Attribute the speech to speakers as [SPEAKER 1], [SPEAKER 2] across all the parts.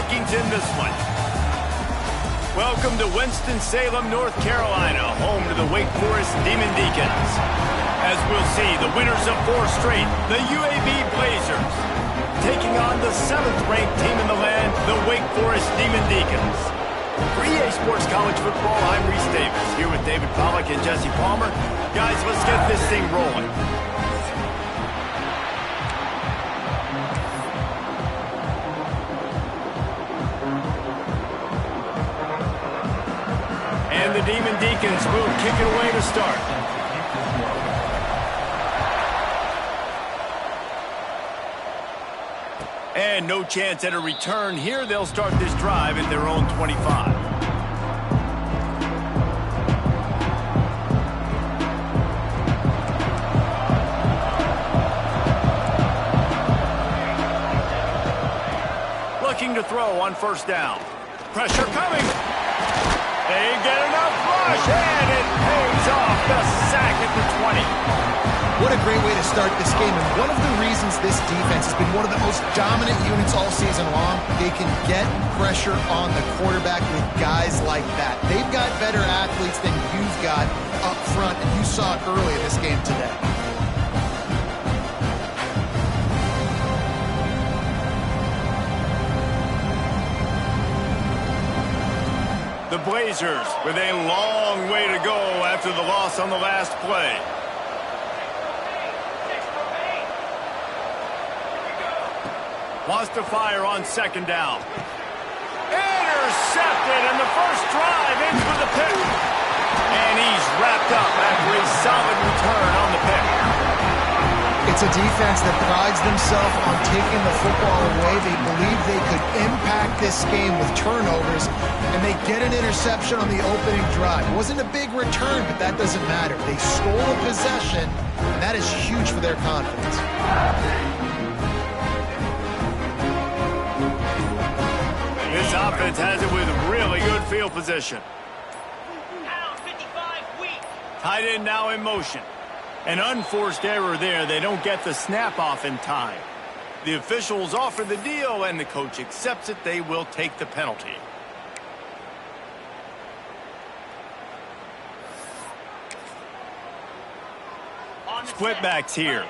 [SPEAKER 1] Vikings in this one. Welcome to Winston-Salem, North Carolina, home to the Wakeforest Demon Deacons. As we'll see, the winners of 4 straight, the UAB Blazers, taking on the 7th-ranked team in the land, the Wakeforest Demon Deacons. For EA Sports College Football, I'm Reese Davis, here with David Pollack and Jesse Palmer. Guys, let's get this thing rolling. And the Demon Deacons will kick it away to start. And no chance at a return here. They'll start this drive at their own 25. Looking to throw on first down. Pressure coming. They get enough rush, and it pays off. The sack at the 20.
[SPEAKER 2] What a great way to start this game, and one of the reasons this defense has been one of the most dominant units all season long, they can get pressure on the quarterback with guys like that. They've got better athletes than you've got up front, and you saw it early in this game today.
[SPEAKER 1] The Blazers with a long way to go after the loss on the last play. Wants to fire on second down. Intercepted, and the first drive ends with a pick. And he's wrapped up after a solid return on the pick.
[SPEAKER 2] It's a defense that prides themselves on taking the football away. They believe they could impact this game with turnovers, and they get an interception on the opening drive. It wasn't a big return, but that doesn't matter. They stole a possession, and that is huge for their confidence.
[SPEAKER 1] This offense has it with really good field position. Tight end now in motion. An unforced error there. They don't get the snap off in time. The officials offer the deal, and the coach accepts it. They will take the penalty. Split backs here.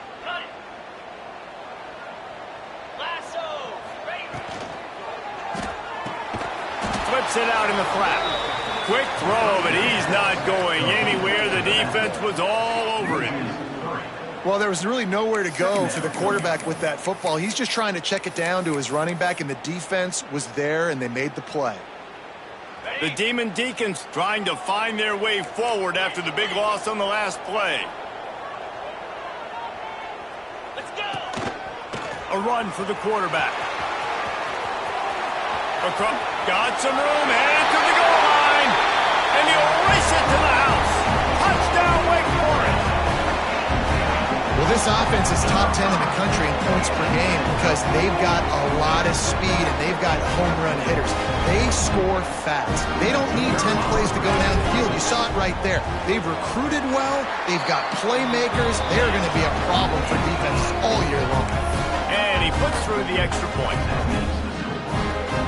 [SPEAKER 1] Flips it out in the flat. Quick throw, but he's not going anywhere. The defense was all over him.
[SPEAKER 2] Well, there was really nowhere to go for the quarterback with that football. He's just trying to check it down to his running back, and the defense was there, and they made the play.
[SPEAKER 1] The Demon Deacons trying to find their way forward after the big loss on the last play. Let's go! A run for the quarterback. Got some room, headed to the goal line, and he'll race it to the house. Touchdown, Wakeforest.
[SPEAKER 2] Well, this offense is top 10 in the country in points per game because they've got a lot of speed and they've got home run hitters. They score fast. They don't need 10 plays to go down the field. You saw it right there. They've recruited well. They've got playmakers. They're going to be a problem for defenses all year long.
[SPEAKER 1] And he puts through the extra point.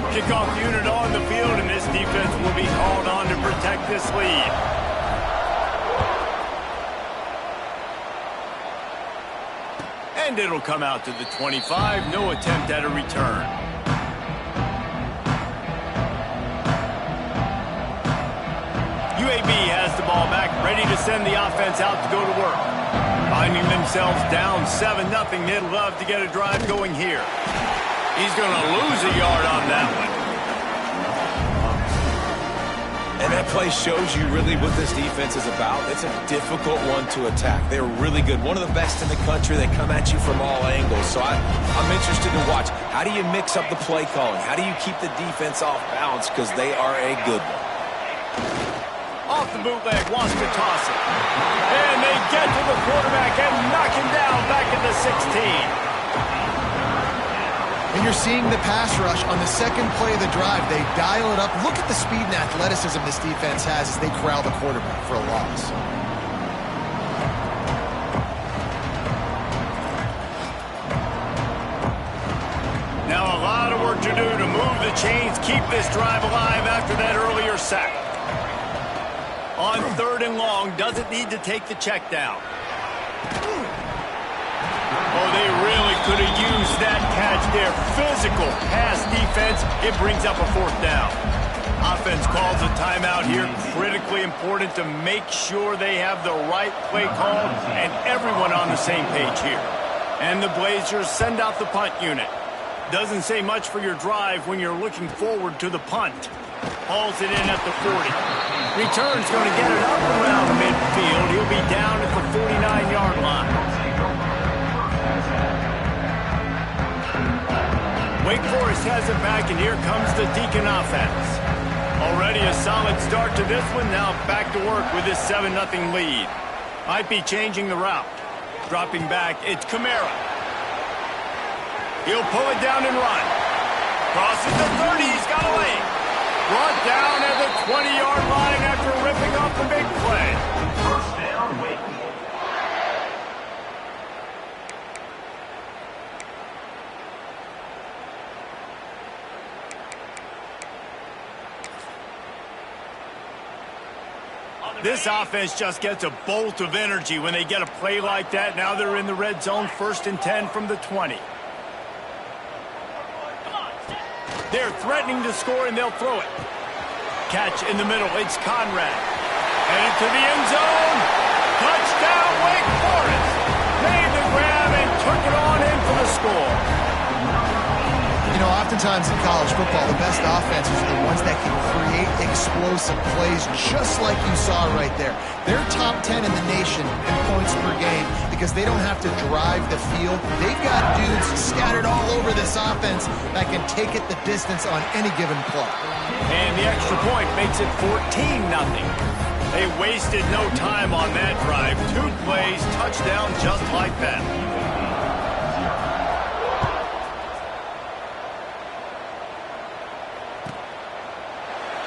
[SPEAKER 1] Kickoff unit on the field, and this defense will be called on to protect this lead. And it'll come out to the 25. No attempt at a return. UAB has the ball back, ready to send the offense out to go to work. Finding themselves down 7-0, they'd love to get a drive going here. He's going to lose a yard on that one.
[SPEAKER 3] And that play shows you really what this defense is about. It's a difficult one to attack. They're really good. One of the best in the country. They come at you from all angles. So I'm interested to watch. How do you mix up the play calling? How do you keep the defense off balance? Because they are a good one.
[SPEAKER 1] Off the bootleg, wants to toss it. And they get to the quarterback and knock him down back at the 16.
[SPEAKER 2] And you're seeing the pass rush on the second play of the drive. They dial it up. Look at the speed and athleticism this defense has as they corral the quarterback for a loss.
[SPEAKER 1] Now a lot of work work to do to move the chains, keep this drive alive after that earlier sack. On 3rd and long, doesn't need to take the check down. Oh, they really could have used that catch there. Physical pass defense. It brings up a 4th down. Offense calls a timeout here. Critically important to make sure they have the right play called and everyone on the same page here. And the Blazers send out the punt unit. Doesn't say much for your drive when you're looking forward to the punt. Hauls it in at the 40. Return's going to get it up around midfield. He'll be down at the 49-yard line. Wakeforest has it back, and here comes the Deacon offense. Already a solid start to this one. Now back to work with this 7-0 lead. Might be changing the route. Dropping back, it's Kamara. He'll pull it down and run. Crosses the 30, he's got a lane. Brought down at the 20-yard line after ripping off the big play. First down, Wake. This offense just gets a bolt of energy when they get a play like that. Now they're in the red zone, 1st and 10 from the 20. They're threatening to score, and they'll throw it. Catch in the middle. It's Conrad. Headed to the end zone. Touchdown, Wake Forest. Made the grab and took it on in for the score.
[SPEAKER 2] You know, oftentimes in college football, the best offenses are the ones that can create explosive plays just like you saw right there. They're top 10 in the nation in points per game because they don't have to drive the field. They've got dudes scattered all over this offense that can take it the distance on any given play.
[SPEAKER 1] And the extra point makes it 14-0. They wasted no time on that drive. 2 plays, touchdown just like that.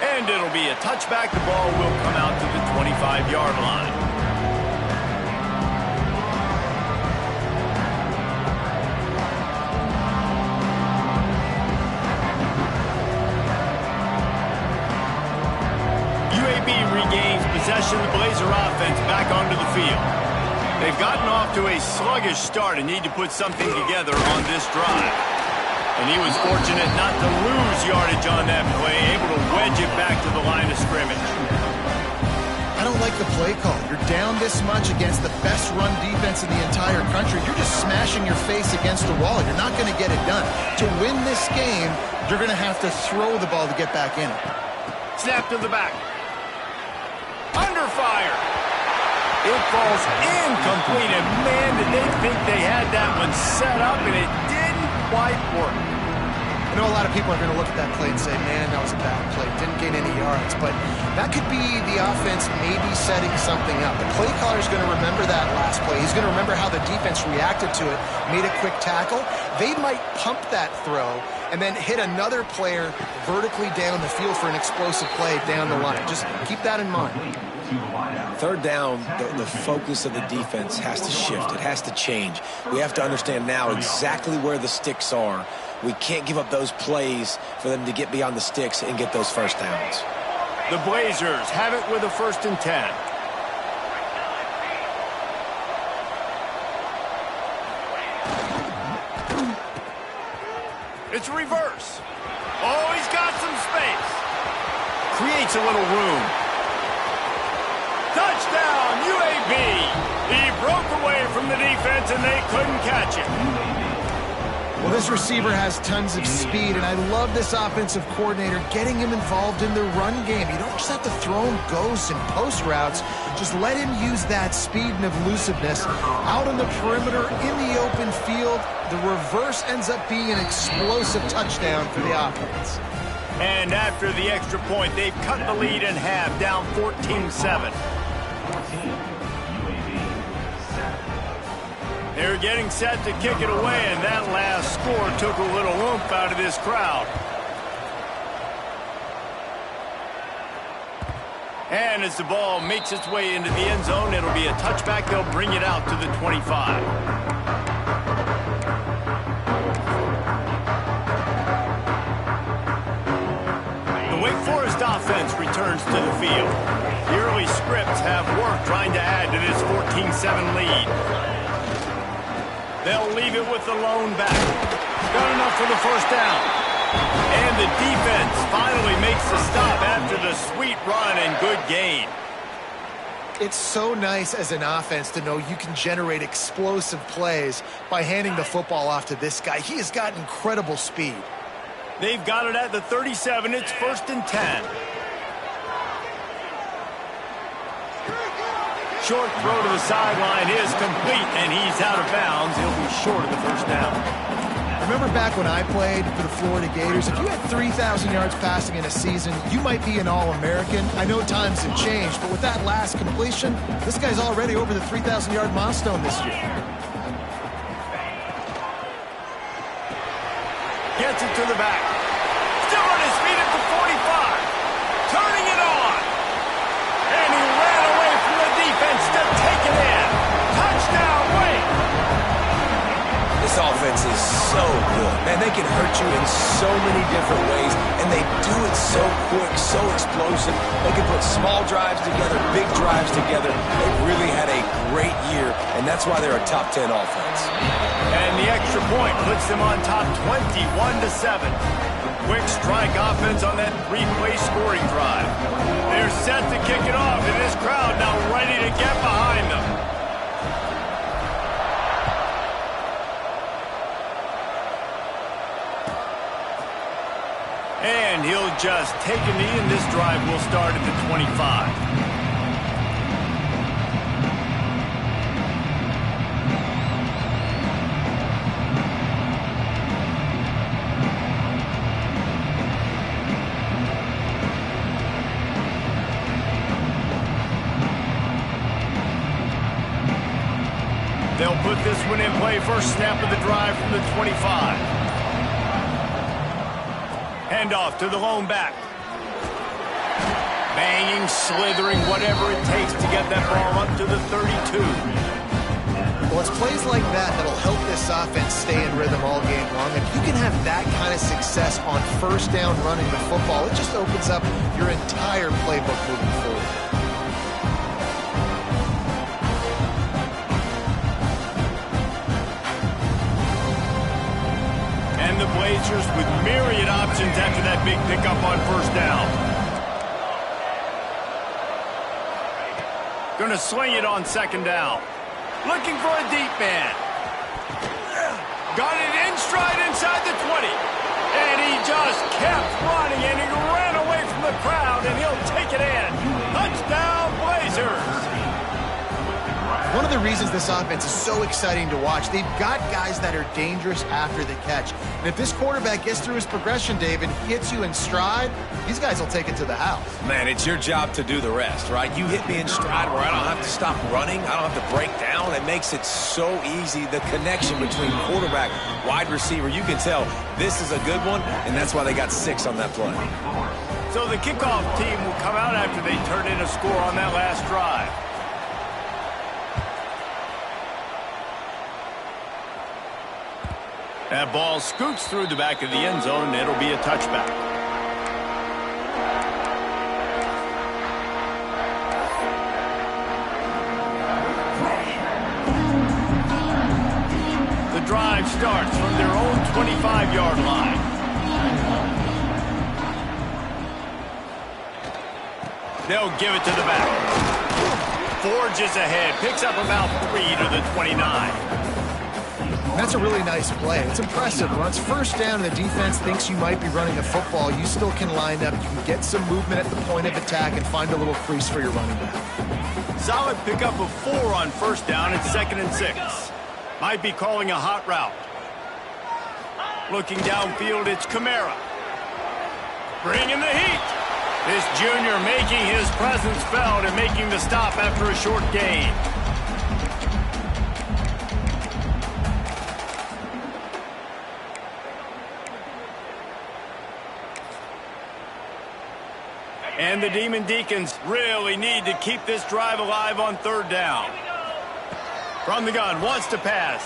[SPEAKER 1] And it'll be a touchback. The ball will come out to the 25-yard line. UAB regains possession. The Blazer offense back onto the field. They've gotten off to a sluggish start and need to put something together on this drive. And he was fortunate not to lose yardage on that play, able to wedge it back to the line of scrimmage.
[SPEAKER 2] I don't like the play call. You're down this much against the best run defense in the entire country. You're just smashing your face against the wall. You're not going to get it done. To win this game, you're going to have to throw the ball to get back in it.
[SPEAKER 1] Snap to the back. Under fire. It falls incomplete, and man, did they think they had that one set up, and it didn't quite work.
[SPEAKER 2] I know a lot of people are going to look at that play and say, man, that was a bad play. Didn't gain any yards. But that could be the offense maybe setting something up. The play caller is going to remember that last play. He's going to remember how the defense reacted to it, made a quick tackle. They might pump that throw and then hit another player vertically down the field for an explosive play down the line. Just keep that in mind.
[SPEAKER 3] 3rd down, the focus of the defense has to shift. It has to change. We have to understand now exactly where the sticks are. We can't give up those plays for them to get beyond the sticks and get those first downs.
[SPEAKER 1] The Blazers have it with a 1st and 10. It's a reverse. Oh, he's got some space. Creates a little room. Touchdown, UAB. He broke away from the defense, and they couldn't catch him.
[SPEAKER 2] Well, this receiver has tons of speed, and I love this offensive coordinator getting him involved in the run game. You don't just have to throw him ghosts and post routes. Just let him use that speed and elusiveness. Out on the perimeter, in the open field, the reverse ends up being an explosive touchdown for the offense.
[SPEAKER 1] And after the extra point, they've cut the lead in half, down 14-7. They're getting set to kick it away, and that last score took a little oomph out of this crowd. And as the ball makes its way into the end zone, it'll be a touchback. They'll bring it out to the 25. Wake Forest offense returns to the field. The early scripts have worked trying to add to this 14-7 lead. They'll leave it with the lone back. Got enough for the first down. And the defense finally makes the stop after the sweet run and good gain.
[SPEAKER 2] It's so nice as an offense to know you can generate explosive plays by handing the football off to this guy. He has got incredible speed.
[SPEAKER 1] They've got it at the 37. It's 1st and 10. Short throw to the sideline is complete, and he's out of bounds. He'll be short of the first down.
[SPEAKER 2] Remember back when I played for the Florida Gators, if you had 3,000 yards passing in a season, you might be an All-American. I know times have changed, but with that last completion, this guy's already over the 3,000-yard milestone this year.
[SPEAKER 1] Gets it to the back. Still on his feet at the 45. Turning it on. And he ran away from the defense to take it in. Touchdown, Wake.
[SPEAKER 3] This offense is so good. Man, they can hurt you in so many different ways, and they do it so quick, so explosive. They can put small drives together, big drives together. They've really had a great year, and that's why they're a top 10 offense.
[SPEAKER 1] And the extra point puts them on top 21-7. Quick strike offense on that 3-play scoring drive. They're set to kick it off, and this crowd now ready to get behind them. And he'll just take a knee, and this drive will start at the 25. They'll put this one in play. First snap of the drive from the 25. Handoff to the lone back. Banging, slithering, whatever it takes to get that ball up to the 32.
[SPEAKER 2] Well, it's plays like that that'll help this offense stay in rhythm all game long. If you can have that kind of success on first down running the football, it just opens up your entire playbook moving forward.
[SPEAKER 1] The Blazers with myriad options after that big pickup on first down. Gonna swing it on second down. Looking for a deep man. Got it in stride inside the 20. And he just kept running, and he ran away from the crowd, and he'll take it in. Touchdown, Blazers.
[SPEAKER 2] One of the reasons this offense is so exciting to watch, they've got guys that are dangerous after the catch. And if this quarterback gets through his progression, David, hits you in stride, these guys will take it to the house.
[SPEAKER 3] Man, it's your job to do the rest, right? You hit me in stride where I don't have to stop running. I don't have to break down. It makes it so easy. The connection between quarterback, wide receiver, you can tell this is a good one, and that's why they got 6 on that play.
[SPEAKER 1] So the kickoff team will come out after they turn in a score on that last drive. That ball scoots through the back of the end zone, and it'll be a touchback. The drive starts from their own 25-yard line. They'll give it to the back. Forges ahead, picks up about 3 to the 29.
[SPEAKER 2] That's a really nice play. It's impressive. Once first down and the defense thinks you might be running a football, you still can line up. You can get some movement at the point of attack and find a little crease for your running back.
[SPEAKER 1] Solid pickup of 4 on first down. It's 2nd and 6. Might be calling a hot route. Looking downfield, it's Kamara. Bringing the heat. This junior making his presence felt and making the stop after a short gain. And the Demon Deacons really need to keep this drive alive on third down. From the gun, wants to pass.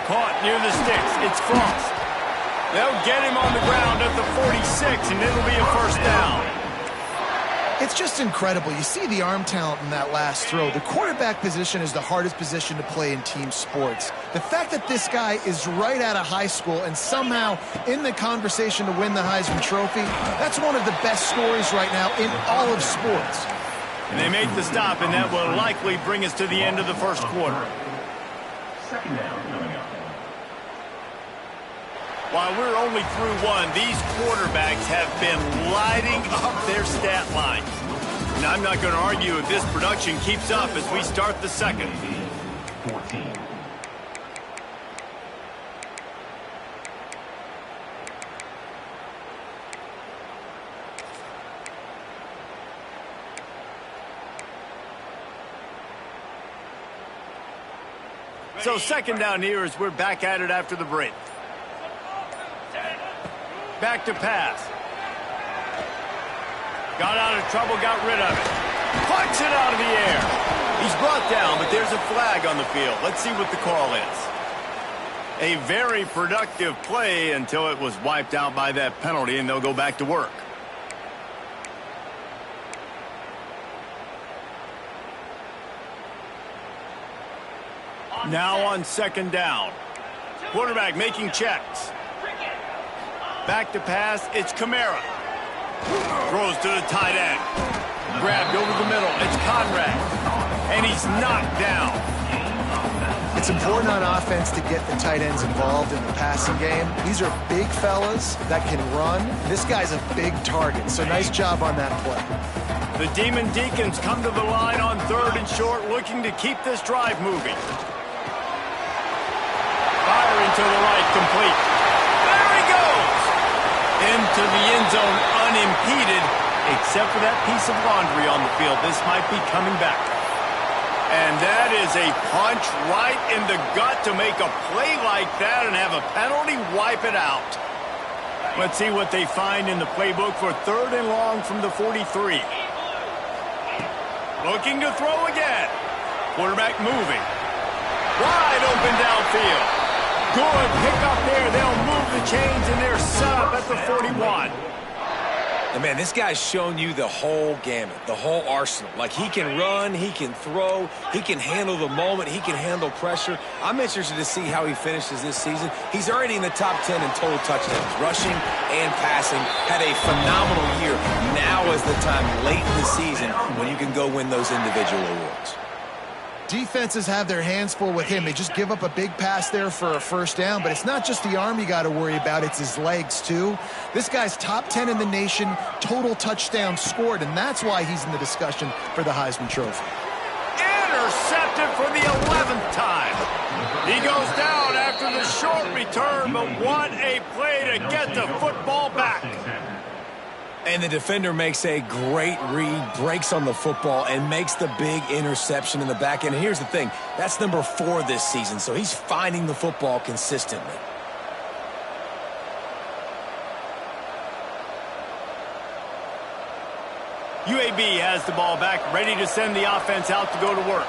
[SPEAKER 1] Caught near the sticks. It's Frost. They'll get him on the ground at the 46. takes, and it'll be a first down.
[SPEAKER 2] It's just incredible. You see the arm talent in that last throw. The quarterback position is the hardest position to play in team sports. The fact that this guy is right out of high school and somehow in the conversation to win the Heisman Trophy, that's one of the best stories right now in all of sports.
[SPEAKER 1] And they make the stop, and that will likely bring us to the end of the first quarter.
[SPEAKER 4] Second down coming up.
[SPEAKER 1] While we're only through one, these quarterbacks have been lighting up their stat line. And I'm not going to argue if this production keeps up as we start the second.
[SPEAKER 4] 14.
[SPEAKER 1] So second down here as we're back at it after the break. Back to pass. Got out of trouble, got rid of it. Plucks it out of the air. He's brought down, but there's a flag on the field. Let's see what the call is. A very productive play until it was wiped out by that penalty, and they'll go back to work. Now on second down. Quarterback making checks. Back to pass, it's Kamara. Throws to the tight end. Grabbed over the middle, it's Conrad. And he's knocked down.
[SPEAKER 2] It's important on offense to get the tight ends involved in the passing game. These are big fellas that can run. This guy's a big target, so nice job on that play.
[SPEAKER 1] The Demon Deacons come to the line on third and short, looking to keep this drive moving. Firing to the right, complete. There he goes! Into the end zone unimpeded, except for that piece of laundry on the field. This might be coming back. And that is a punch right in the gut to make a play like that and have a penalty wipe it out. Let's see what they find in the playbook for third and long from the 43. Looking to throw again. Quarterback moving. Wide open downfield. Good pick up there. They'll move the chains, and they're set up at the 41.
[SPEAKER 3] And man, this guy's shown you the whole gamut, the whole arsenal. Like, he can run, he can throw, he can handle the moment, he can handle pressure. I'm interested to see how he finishes this season. He's already in the top 10 in total touchdowns, rushing and passing. Had a phenomenal year. Now is the time late in the season when you can go win those individual awards.
[SPEAKER 2] Defenses have their hands full with him. They just give up a big pass there for a first down, but it's not just the arm you got to worry about, it's his legs too. This guy's top 10 in the nation, total touchdowns scored, and that's why he's in the discussion for the Heisman Trophy.
[SPEAKER 1] Intercepted for the 11th time. He goes down after the short return, but what a play to get the football back.
[SPEAKER 3] And the defender makes a great read, breaks on the football, and makes the big interception in the back end. And here's the thing, that's number 4 this season, so he's finding the football consistently.
[SPEAKER 1] UAB has the ball back, ready to send the offense out to go to work.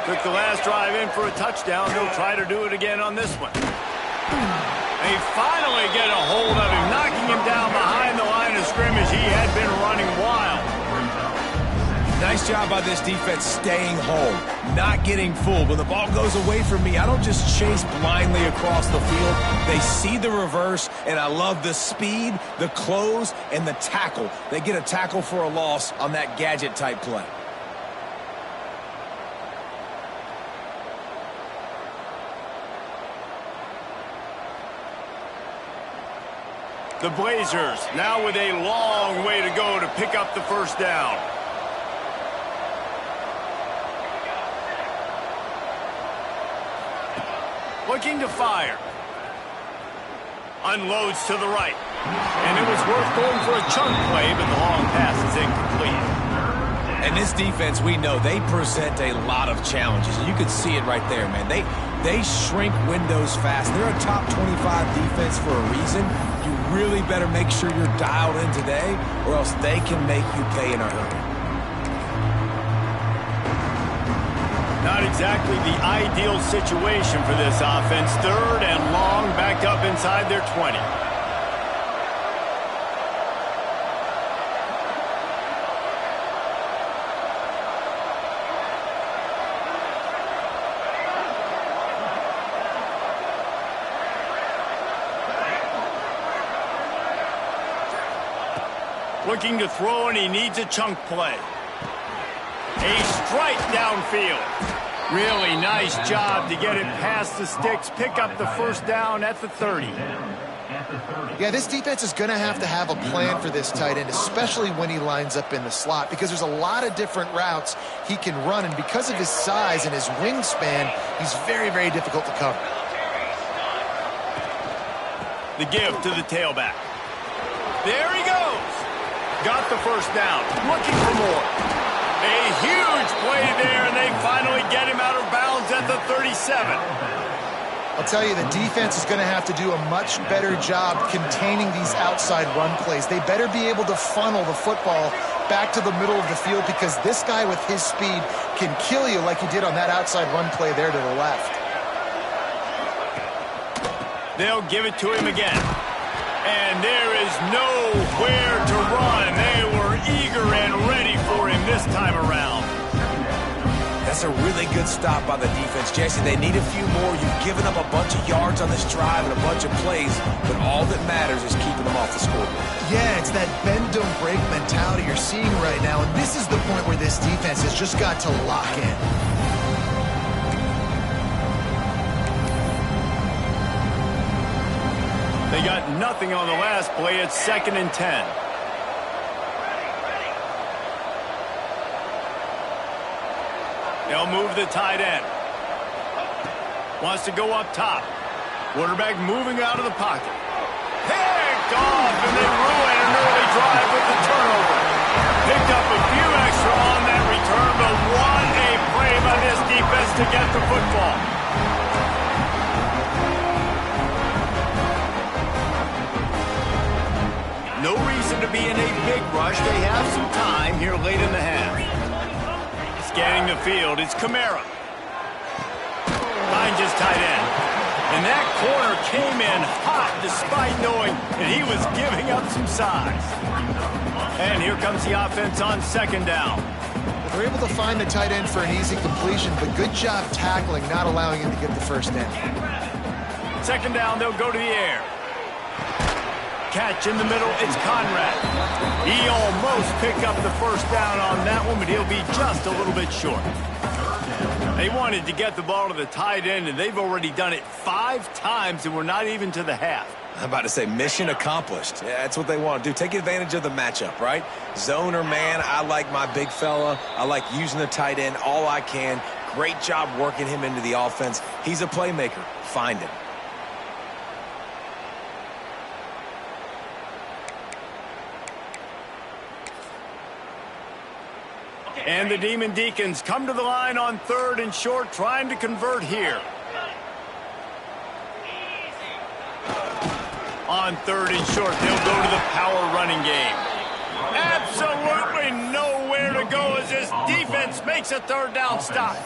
[SPEAKER 1] Took the last drive in for a touchdown. They'll try to do it again on this one. They finally get a hold of him, knocking him down behind the line of scrimmage. He had been running wild.
[SPEAKER 3] Nice job by this defense staying home, not getting fooled. When the ball goes away from me, I don't just chase blindly across the field. They see the reverse, and I love the speed, the close, and the tackle. They get a tackle for a loss on that gadget-type play.
[SPEAKER 1] The Blazers now with a long way to go to pick up the first down. Looking to fire. Unloads to the right. And it was worth going for a chunk play, but the long pass is incomplete.
[SPEAKER 3] And this defense, we know, they present a lot of challenges. You can see it right there, man. They shrink windows fast. They're a top 25 defense for a reason. You really better make sure you're dialed in today, or else they can make you pay in a hurry.
[SPEAKER 1] Not exactly the ideal situation for this offense. Third and long, backed up inside their 20. Looking to throw, and he needs a chunk play. A strike downfield. Really nice job to get it past the sticks, pick up the first down at the 30.
[SPEAKER 2] Yeah, this defense is going to have a plan for this tight end, especially when he lines up in the slot, because there's a lot of different routes he can run, and because of his size and his wingspan, he's very, very difficult to cover.
[SPEAKER 1] The give to the tailback. There he goes. Got the first down. Looking for more. A huge play there, and they finally get him out of bounds at the 37.
[SPEAKER 2] I'll tell you, the defense is going to have to do a much better job containing these outside run plays. They better be able to funnel the football back to the middle of the field, because this guy with his speed can kill you like he did on that outside run play there to the left.
[SPEAKER 1] They'll give it to him again. And there is nowhere to run. They were eager and ready for him this time around.
[SPEAKER 3] That's a really good stop by the defense, Jesse. They need a few more. You've given up a bunch of yards on this drive and a bunch of plays, but all that matters is keeping them off the scoreboard.
[SPEAKER 2] Yeah, it's that bend, don't break mentality you're seeing right now, and this is the point where this defense has just got to lock in.
[SPEAKER 1] They got nothing on the last play. It's 2nd and 10. They'll move the tight end. Wants to go up top. Quarterback moving out of the pocket. Picked off, and they ruin an early drive with the turnover. Picked up a few extra on that return, but what a play by this defense to get the football. No reason to be in a big rush. They have some time here late in the half. Scanning the field, it's Kamara. Finds his tight end. And that corner came in hot despite knowing that he was giving up some size. And here comes the offense on 2nd down.
[SPEAKER 2] They're able to find the tight end for an easy completion, but good job tackling, not allowing him to get the first down.
[SPEAKER 1] 2nd down, they'll go to the air. Catch in the middle, it's Conrad. He almost picked up the first down on that one, but he'll be just a little bit short. They wanted to get the ball to the tight end, and they've already done it 5 times, and we're not even to the half.
[SPEAKER 3] I'm about to say mission accomplished. Yeah, that's what they want to do. Take advantage of the matchup, right? Zone or man, I like my big fella. I like using the tight end all I can. Great job working him into the offense. He's a playmaker. Find him.
[SPEAKER 1] And the Demon Deacons come to the line on 3rd and short, trying to convert here. On 3rd and short, they'll go to the power running game. Absolutely nowhere to go as this defense makes a 3rd down stop.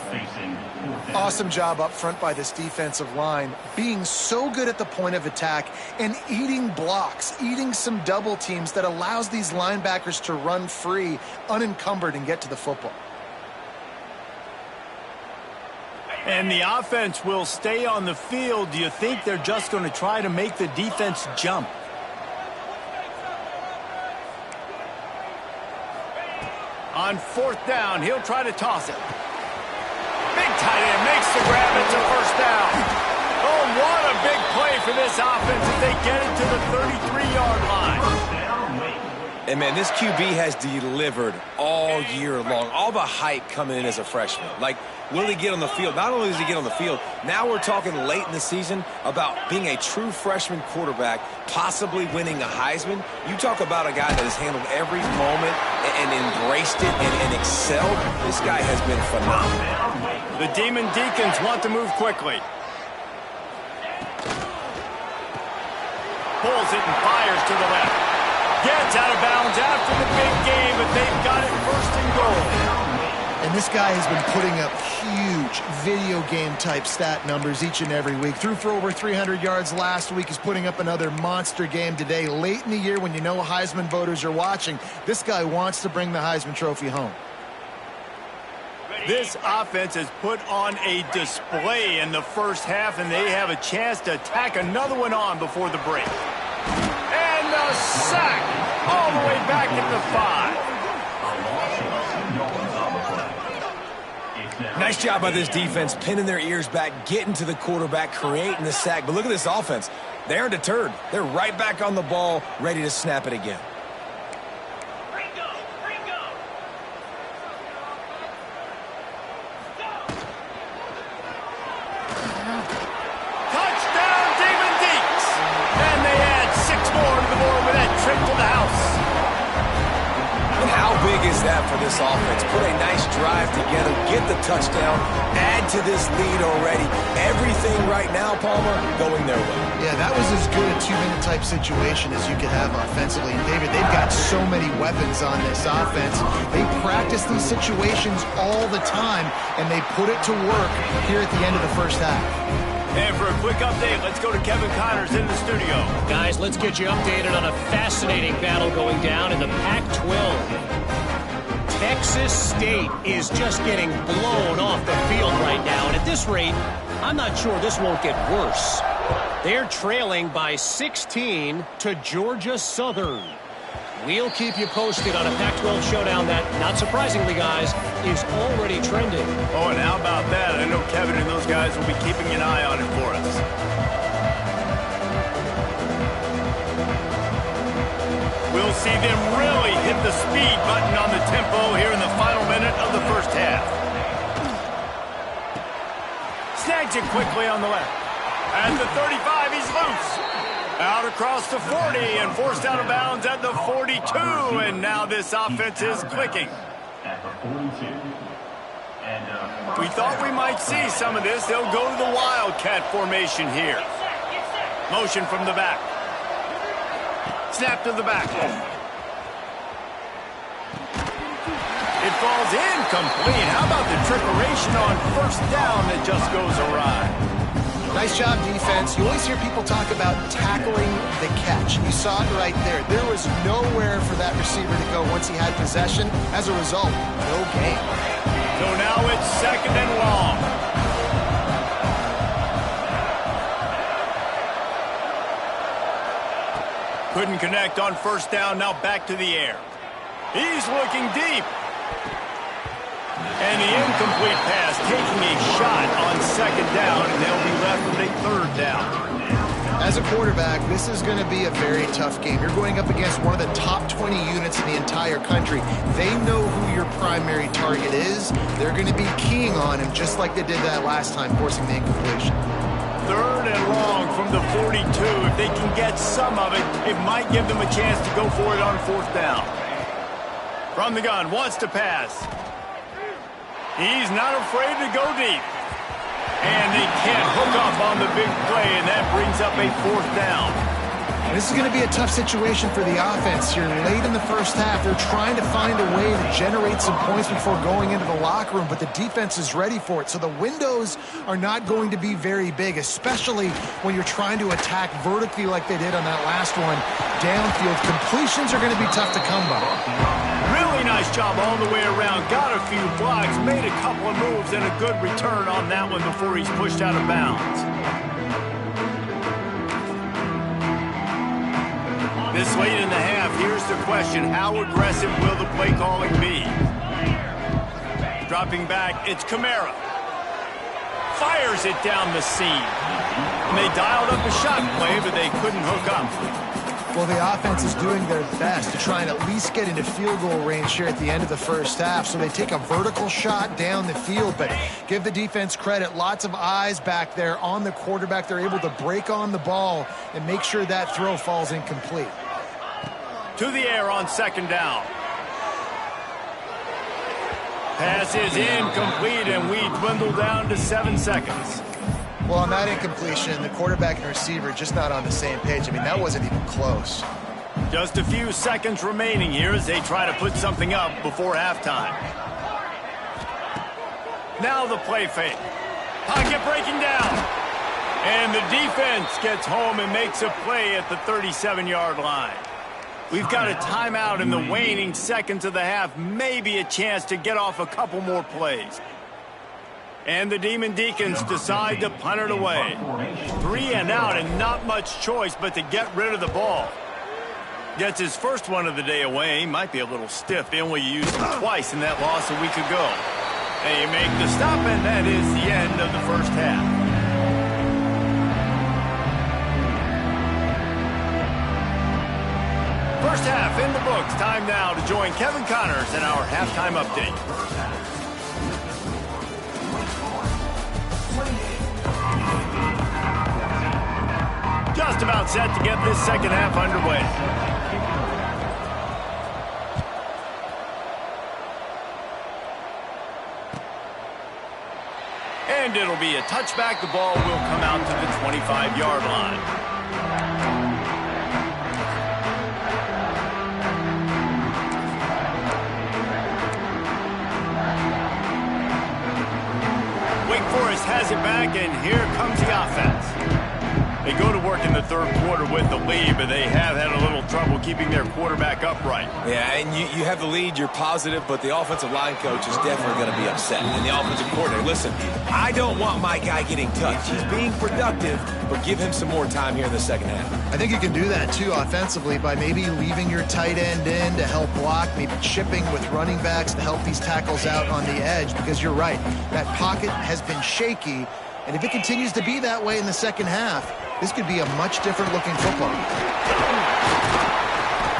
[SPEAKER 2] Awesome job up front by this defensive line, being so good at the point of attack and eating blocks, eating some double teams that allows these linebackers to run free, unencumbered, and get to the football.
[SPEAKER 1] And the offense will stay on the field. Do you think they're just going to try to make the defense jump? On 4th down, he'll try to toss it. Big tight end makes the grab. It's a first down. Oh, what a big play for this offense as they get it to the 33-yard line.
[SPEAKER 3] And, man, this QB has delivered all year long. All the hype coming in as a freshman. Like, will he get on the field? Not only does he get on the field, now we're talking late in the season about being a true freshman quarterback, possibly winning a Heisman. You talk about a guy that has handled every moment and embraced it and excelled. This guy has been phenomenal.
[SPEAKER 1] The Demon Deacons want to move quickly. Pulls it and fires to the left. Gets out of bounds after the big game, but they've got it 1st and goal.
[SPEAKER 2] And this guy has been putting up huge video game type stat numbers each and every week. Threw for over 300 yards last week. He's putting up another monster game today. Late in the year when you know Heisman voters are watching, this guy wants to bring the Heisman Trophy home.
[SPEAKER 1] This offense has put on a display in the first half, and they have a chance to tack another one on before the break. And the sack all the way back second and 5.
[SPEAKER 3] Nice job by this defense, pinning their ears back, getting to the quarterback, creating the sack. But look at this offense. They aren't deterred. They're right back on the ball, ready to snap it again.
[SPEAKER 1] Touchdown, Demon Deeks! And they add 6 more to the board with that trip to the house.
[SPEAKER 3] And how big is that for this offense? Put a nice drive together, get the touchdown, add to this lead already. Everything right now, Palmer, going their way.
[SPEAKER 2] Yeah, that was as good a 2-minute type situation as you could have offensively. And David, they've got so many weapons on this offense. They practice these situations all the time, and they put it to work here at the end of the first half.
[SPEAKER 1] And for a quick update, let's go to Kevin Connors in the studio.
[SPEAKER 5] Guys, let's get you updated on a fascinating battle going down in the Pac-12. Texas State is just getting blown off the field right now. And at this rate, I'm not sure this won't get worse. They're trailing by 16 to Georgia Southern. We'll keep you posted on a Pac-12 showdown that, not surprisingly, guys, is already trending.
[SPEAKER 1] Oh, and how about that? I know Kevin and those guys will be keeping an eye on it for us. We'll see them really hit the speed button on the tempo here in the final minute of the first half. Snags it quickly on the left. At the 35, he's loose. Out across the 40 and forced out of bounds at the 42. And now this offense is clicking.
[SPEAKER 4] At the 42.
[SPEAKER 1] We thought we might see some of this. They'll go to the Wildcat formation here. Motion from the back. Snap to the back. It falls incomplete. How about the trickeration on first down that just goes awry?
[SPEAKER 2] Nice job, defense. You always hear people talk about tackling the catch. You saw it right there. There was nowhere for that receiver to go once he had possession. As a result, no gain.
[SPEAKER 1] So now it's second and long. Couldn't connect on first down. Now back to the air. He's looking deep. And the incomplete pass taking a shot on second down, and they'll be left with a third down.
[SPEAKER 2] As a quarterback, this is going to be a very tough game. You're going up against one of the top 20 units in the entire country. They know who your primary target is. They're going to be keying on him just like they did that last time, forcing the incompletion.
[SPEAKER 1] Third and long from the 42. If they can get some of it, it might give them a chance to go for it on fourth down. From the gun, wants to pass. He's not afraid to go deep. And they can't hook up on the big play, and that brings up a fourth down.
[SPEAKER 2] This is going to be a tough situation for the offense here. Late in the first half, they're trying to find a way to generate some points before going into the locker room, but the defense is ready for it. So the windows are not going to be very big, especially when you're trying to attack vertically like they did on that last one. Downfield completions are going to be tough to come by.
[SPEAKER 1] Really nice job all the way around. Got a few blocks, made a couple of moves, and a good return on that one before he's pushed out of bounds. This late in the half, here's the question. How aggressive will the play calling be? Dropping back, it's Kamara. Fires it down the seam. And they dialed up a shot play, but they couldn't hook up.
[SPEAKER 2] Well, the offense is doing their best to try and at least get into field goal range here at the end of the first half. So they take a vertical shot down the field, but give the defense credit. Lots of eyes back there on the quarterback. They're able to break on the ball and make sure that throw falls incomplete.
[SPEAKER 1] To the air on second down. Pass is incomplete, and we dwindle down to 7 seconds.
[SPEAKER 2] Well, on that incompletion, the quarterback and receiver just not on the same page. I mean, that wasn't even close.
[SPEAKER 1] Just a few seconds remaining here as they try to put something up before halftime. Now the play fake. Pocket breaking down. And the defense gets home and makes a play at the 37-yard line. We've got a timeout in the waning seconds of the half. Maybe a chance to get off a couple more plays. And the Demon Deacons decide to punt it away. 3 and out and not much choice but to get rid of the ball. Gets his first one of the day away. Might be a little stiff. They only used him twice in that loss a week ago. They make the stop, and that is the end of the first half. First half in the books. Time now to join Kevin Connors in our halftime update. Just about set to get this second half underway. And it'll be a touchback. The ball will come out to the 25-yard line. Wakeforest has it back, and here comes the offense. They go to work in the third quarter with the lead, but they have had a little trouble keeping their quarterback upright.
[SPEAKER 3] Yeah, and you have the lead, you're positive, but the offensive line coach is definitely going to be upset. And the offensive coordinator, listen, I don't want my guy getting touched. He's being productive, but give him some more time here in the second half.
[SPEAKER 2] I think you can do that, too, offensively, by maybe leaving your tight end in to help block, maybe chipping with running backs to help these tackles out on the edge, because you're right, that pocket has been shaky, and if it continues to be that way in the second half, this could be a much different looking football.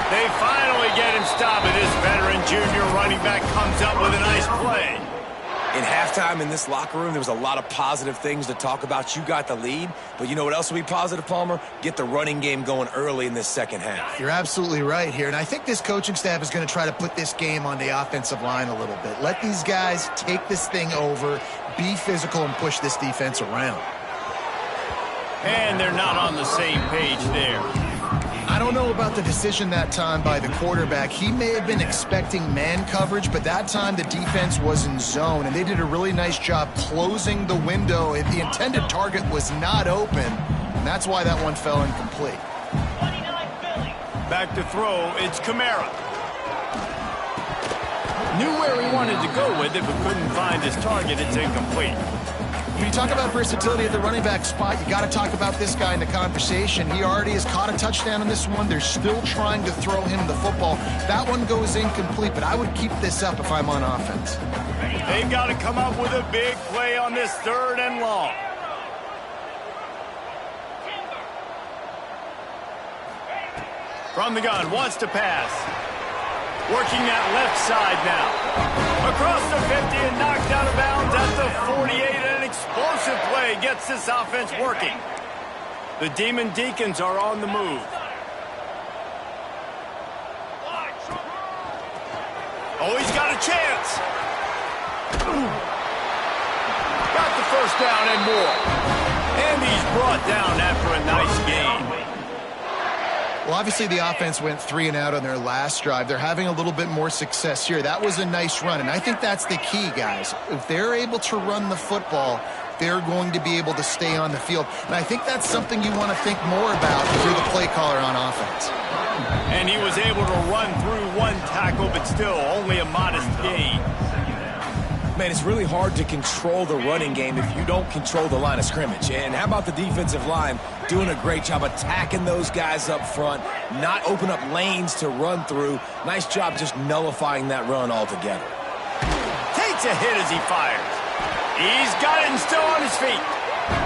[SPEAKER 1] They finally get him stopped, and this veteran junior running back comes up with a nice play.
[SPEAKER 3] In halftime in this locker room, there was a lot of positive things to talk about. You got the lead, but you know what else will be positive, Palmer? Get the running game going early in this second half.
[SPEAKER 2] You're absolutely right here, and I think this coaching staff is going to try to put this game on the offensive line a little bit. Let these guys take this thing over, be physical, and push this defense around.
[SPEAKER 1] And they're not on the same page there.
[SPEAKER 2] I don't know about the decision that time by the quarterback. He may have been expecting man coverage, but that time the defense was in zone, and they did a really nice job closing the window. If the intended target was not open, and that's why that one fell incomplete.
[SPEAKER 1] Back to throw, it's Kamara. Knew where he wanted to go with it, but couldn't find his target. It's incomplete.
[SPEAKER 2] When you talk about versatility at the running back spot, you got to talk about this guy in the conversation. He already has caught a touchdown in this one. They're still trying to throw him the football. That one goes incomplete, but I would keep this up if I'm on offense.
[SPEAKER 1] They've got to come up with a big play on this third and long. From the gun, wants to pass. Working that left side now. Across the 50 and knocked out of bounds at the 48. An explosive play gets this offense working. The Demon Deacons are on the move. Oh, he's got a chance. Got the first down and more. And he's brought down after a nice game.
[SPEAKER 2] Well, obviously the offense went 3 and out on their last drive. They're having a little bit more success here. That was a nice run, and I think that's the key, guys. If they're able to run the football, they're going to be able to stay on the field. And I think that's something you want to think more about if you're the play caller on offense.
[SPEAKER 1] And he was able to run through one tackle, but still only a modest gain.
[SPEAKER 3] Man, it's really hard to control the running game if you don't control the line of scrimmage. And how about the defensive line doing a great job attacking those guys up front, not open up lanes to run through. Nice job just nullifying that run altogether.
[SPEAKER 1] Takes a hit as he fires. He's got it and still on his feet.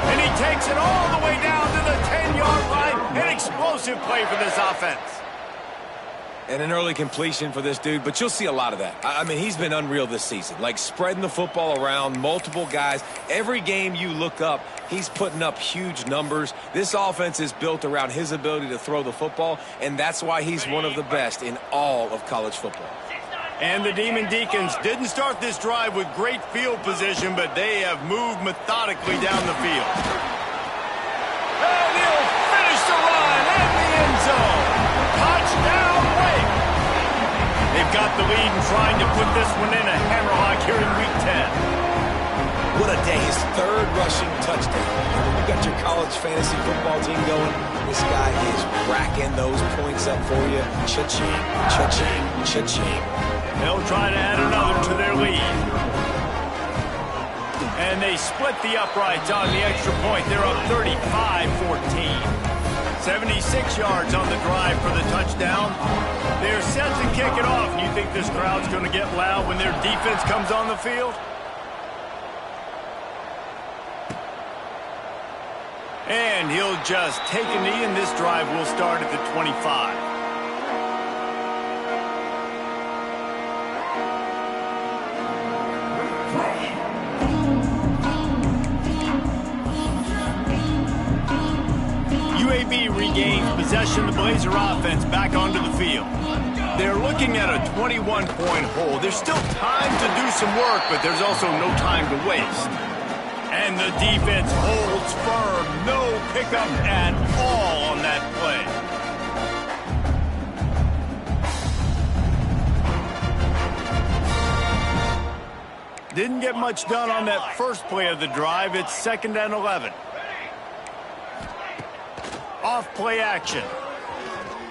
[SPEAKER 1] And he takes it all the way down to the 10-yard line. An explosive play for this offense.
[SPEAKER 3] And an early completion for this dude, but you'll see a lot of that. I mean, he's been unreal this season, like spreading the football around, multiple guys. Every game you look up, he's putting up huge numbers. This offense is built around his ability to throw the football, and that's why he's one of the best in all of college football.
[SPEAKER 1] And the Demon Deacons didn't start this drive with great field position, but they have moved methodically down the field. And he'll finish the run in the end zone. Touchdown, Wake! They've got the lead and trying to put this one in a hammerlock here in Week 10.
[SPEAKER 3] What a day. His third rushing touchdown. When you got your college fantasy football team going, this guy is racking those points up for you. Cha-ching, cha-ching, cha-ching.
[SPEAKER 1] They'll try to add another to their lead. And they split the uprights on the extra point. They're up 35-14. 76 yards on the drive for the touchdown. They're set to kick it off. You think this crowd's going to get loud when their defense comes on the field? And he'll just take a knee, and this drive will start at the 25. UAB regains possession of the Blazer offense back onto the field. They're looking at a 21-point hole. There's still time to do some work, but there's also no time to waste. And the defense holds firm. No pickup at all on that play. Didn't get much done on that first play of the drive. It's 2nd and 11. Off play action.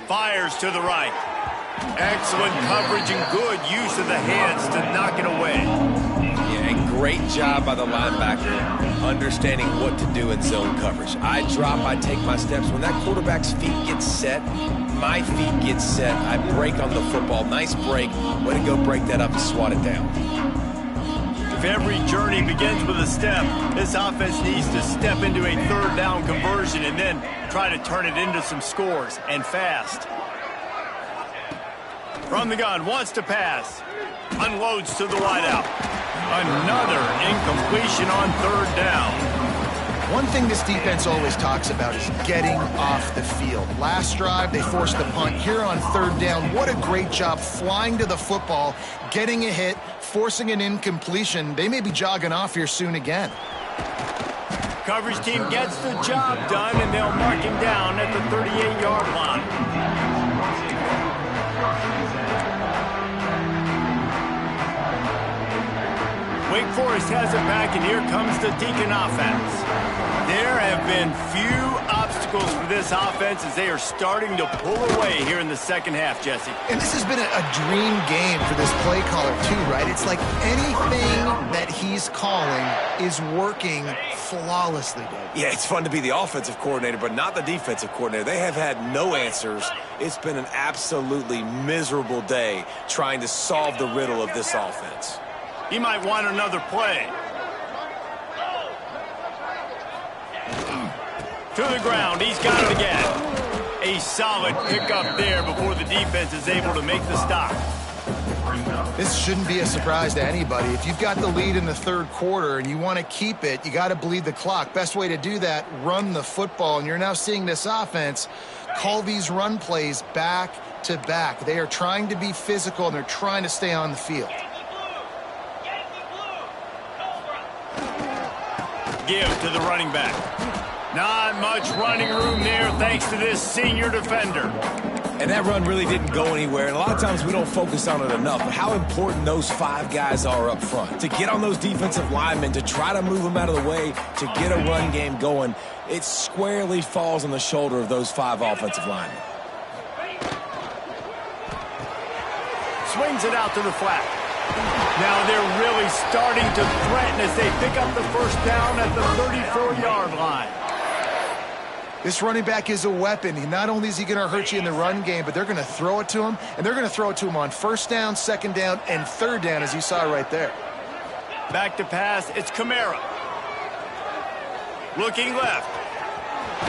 [SPEAKER 1] Fires to the right. Excellent coverage and good use of the hands to knock it away.
[SPEAKER 3] Yeah, and great job by the linebacker understanding what to do in zone coverage. I drop, I take my steps. When that quarterback's feet get set, my feet get set. I break on the football. Nice break. Way to go break that up and swat it down.
[SPEAKER 1] If every journey begins with a step, this offense needs to step into a 3rd down conversion and then try to turn it into some scores, and fast. From the gun, wants to pass. Unloads to the wideout. Another incompletion on 3rd down.
[SPEAKER 2] One thing this defense always talks about is getting off the field. Last drive, they forced the punt. Here on 3rd down, what a great job flying to the football, getting a hit, forcing an incompletion. They may be jogging off here soon again.
[SPEAKER 1] Coverage team gets the job done, and they'll mark him down at the 38-yard line. Wakeforest has it back, and here comes the Deacon offense. There have been few obstacles for this offense as they are starting to pull away here in the 2nd half, Jesse.
[SPEAKER 2] And this has been a dream game for this play caller too, right? It's like anything that he's calling is working flawlessly, Dave.
[SPEAKER 3] Yeah, it's fun to be the offensive coordinator, but not the defensive coordinator. They have had no answers. It's been an absolutely miserable day trying to solve the riddle of this offense.
[SPEAKER 1] He might want another play. To the ground, he's got it again. A solid pickup there before the defense is able to make the stop.
[SPEAKER 2] This shouldn't be a surprise to anybody. If you've got the lead in the 3rd quarter and you want to keep it, you got to bleed the clock. Best way to do that, run the football. And you're now seeing this offense call these run plays back to back. They are trying to be physical, and they're trying to stay on the field.
[SPEAKER 1] Give to the running back. Not much running room there thanks to this senior defender.
[SPEAKER 3] And that run really didn't go anywhere. And a lot of times we don't focus on it enough. But how important those 5 guys are up front. To get on those defensive linemen, to try to move them out of the way, to get a run game going, it squarely falls on the shoulder of those 5 offensive linemen.
[SPEAKER 1] Swings it out to the flat. Now they're really starting to threaten as they pick up the 1st down at the 34-yard line.
[SPEAKER 2] This running back is a weapon. Not only is he going to hurt you in the run game, but they're going to throw it to him, and they're going to throw it to him on 1st down, 2nd down, and 3rd down, as you saw right there.
[SPEAKER 1] Back to pass, it's Kamara. Looking left.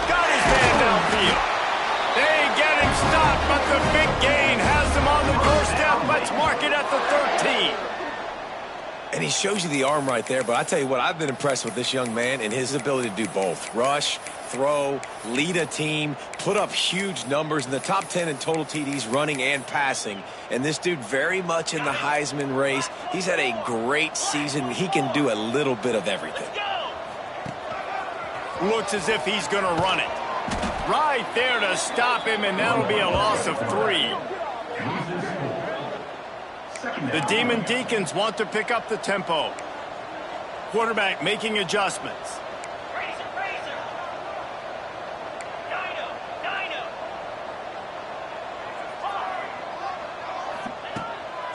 [SPEAKER 1] Got his man downfield. They get him stopped, but the big gain has him on the doorstep. Let's mark it at the 13.
[SPEAKER 3] And he shows you the arm right there, but I tell you what, I've been impressed with this young man and his ability to do both. Rush, throw, lead a team, put up huge numbers in the top 10 in total TDs running and passing. And this dude very much in the Heisman race. He's had a great season. He can do a little bit of everything.
[SPEAKER 1] Looks as if he's going to run it. Right there to stop him, and that'll be a loss of 3. The Demon Deacons want to pick up the tempo. Quarterback making adjustments.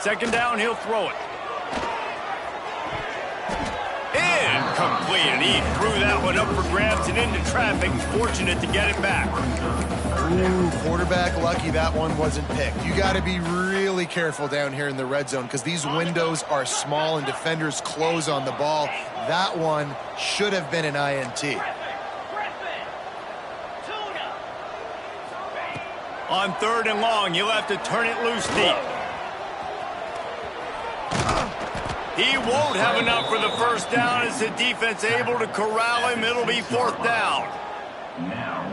[SPEAKER 1] Second down, he'll throw it. Incomplete, and he threw that one up for grabs and into traffic. Fortunate to get it back.
[SPEAKER 2] Ooh, quarterback lucky that one wasn't picked. You got to be really careful down here in the red zone because these windows are small and defenders close on the ball. That one should have been an INT.
[SPEAKER 1] On 3rd and long, you'll have to turn it loose deep. He won't have enough for the first down as the defense able to corral him. It'll be 4th down.